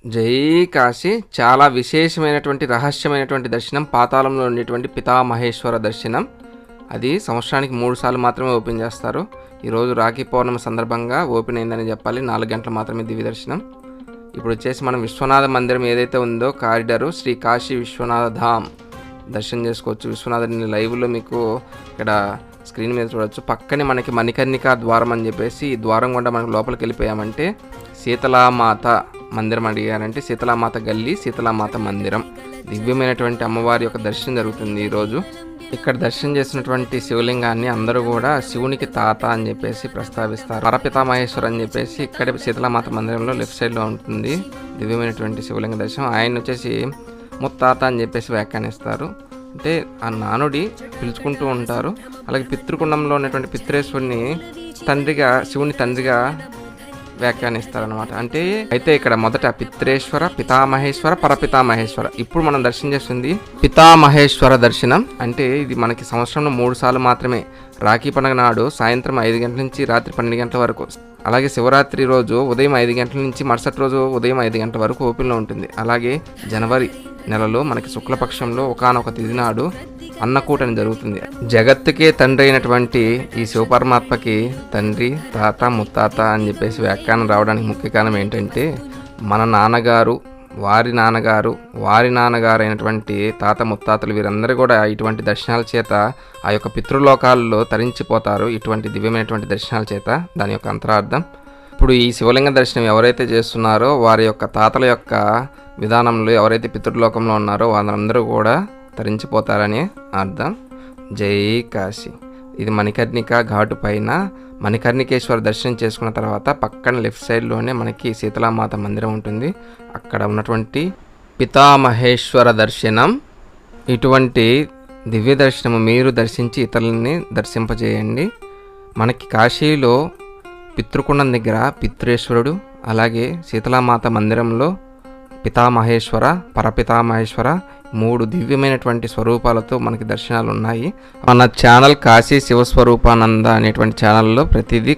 జై కాశీ. చాలా విశేషమైనటువంటి రహస్యమైనటువంటి దర్శనం, పాతాళంలో ఉండేటువంటి పితామహేశ్వర దర్శనం. అది సంవత్సరానికి 3 సార్లు మాత్రమే ఓపెన్ చేస్తారు. ఈరోజు రాఖీ పౌర్ణమి సందర్భంగా ఓపెన్ అయిందని చెప్పాలి. 4 గంటలు మాత్రమే దివ్య దర్శనం. ఇప్పుడు వచ్చేసి మనం విశ్వనాథ మందిరం ఏదైతే ఉందో కారిడారు, శ్రీ కాశీ విశ్వనాథ ధామ్ దర్శనం చేసుకోవచ్చు. విశ్వనాథుడిని లైవ్లో మీకు ఇక్కడ స్క్రీన్ మీద చూడవచ్చు. పక్కనే మనకి మణికర్ణికా ద్వారం అని చెప్పేసి ఈ ద్వారం గుండా మనకు లోపలికి వెళ్ళిపోయామంటే శీతలామాత మందిరం అడిగారంటే శీతలామాత గల్లీ, శీతలామాత మందిరం, దివ్యమైనటువంటి అమ్మవారి యొక్క దర్శనం జరుగుతుంది ఈరోజు. ఇక్కడ దర్శనం చేసినటువంటి శివలింగాన్ని అందరూ కూడా శివునికి తాత అని చెప్పేసి ప్రస్తావిస్తారు. పరపితామహేశ్వర్ అని చెప్పేసి ఇక్కడ శీతలామాత మందిరంలో లెఫ్ట్ సైడ్లో ఉంటుంది దివ్యమైనటువంటి శివలింగ దర్శనం. ఆయన వచ్చేసి ముత్తాత అని చెప్పేసి వ్యాఖ్యానిస్తారు. అంటే ఆ నానుడి పిలుచుకుంటూ ఉంటారు. అలాగే పితృకుండంలో ఉన్నటువంటి పిత్రేశ్వరుని తండ్రిగా, శివుని తండ్రిగా వ్యాఖ్యానిస్తారనమాట. అయితే ఇక్కడ మొదట పిత్రేశ్వర, పితామహేశ్వర, పరపితామహేశ్వర. ఇప్పుడు మనం దర్శనం చేస్తుంది పితామహేశ్వర దర్శనం. అంటే ఇది మనకి సంవత్సరంలో 3 సార్లు మాత్రమే. రాఖీ పండుగ నాడు సాయంత్రం 5 గంటల నుంచి రాత్రి 12 గంటల వరకు, అలాగే శివరాత్రి రోజు ఉదయం 5 గంటల నుంచి మరుసటి రోజు ఉదయం 5 గంటల వరకు ఓపెన్లో ఉంటుంది. అలాగే జనవరి నెలలో మనకి శుక్లపక్షంలో ఒకానొక తిథి నాడు అన్నకూటని జరుగుతుంది. జగత్తుకే తండ్రి అయినటువంటి ఈ శివపరమాత్మకి తండ్రి, తాత, ముత్తాత అని చెప్పేసి వ్యాఖ్యానం రావడానికి ముఖ్య కారణం ఏంటంటే మన నాన్నగారు, వారి నాన్నగారు, వారి నాన్నగారు అయినటువంటి తాత ముత్తాతలు వీరందరూ కూడా ఇటువంటి దర్శనాల చేత ఆ యొక్క పితృలోకాల్లో తరించిపోతారు. ఇటువంటి దివ్యమైనటువంటి దర్శనాల చేత. దాని యొక్క అంతరార్థం. ఇప్పుడు ఈ శివలింగ దర్శనం ఎవరైతే చేస్తున్నారో వారి యొక్క తాతల యొక్క విధానంలో ఎవరైతే పితృలోకంలో ఉన్నారో వాళ్ళందరూ కూడా తరించిపోతారని అర్థం. జై కాశీ. ఇది మణికర్ణిక ఘాటు పైన మణికర్ణికేశ్వర దర్శనం చేసుకున్న తర్వాత పక్కన లెఫ్ట్ సైడ్లోనే మనకి శీతలామాత మందిరం ఉంటుంది. అక్కడ ఉన్నటువంటి పితామహేశ్వర దర్శనం. ఇటువంటి దివ్య దర్శనము మీరు దర్శించి ఇతరులని దర్శింపజేయండి. మనకి కాశీలో పితృకుండం దగ్గర పిత్రేశ్వరుడు, అలాగే శీతలామాత మందిరంలో పితామహేశ్వర, పరపితామహేశ్వర 3 దివ్యమైనటువంటి స్వరూపాలతో మనకి దర్శనాలు ఉన్నాయి. మన ఛానల్ కాశీ శివస్వరూపానంద అనేటువంటి ఛానల్లో ప్రతిదీ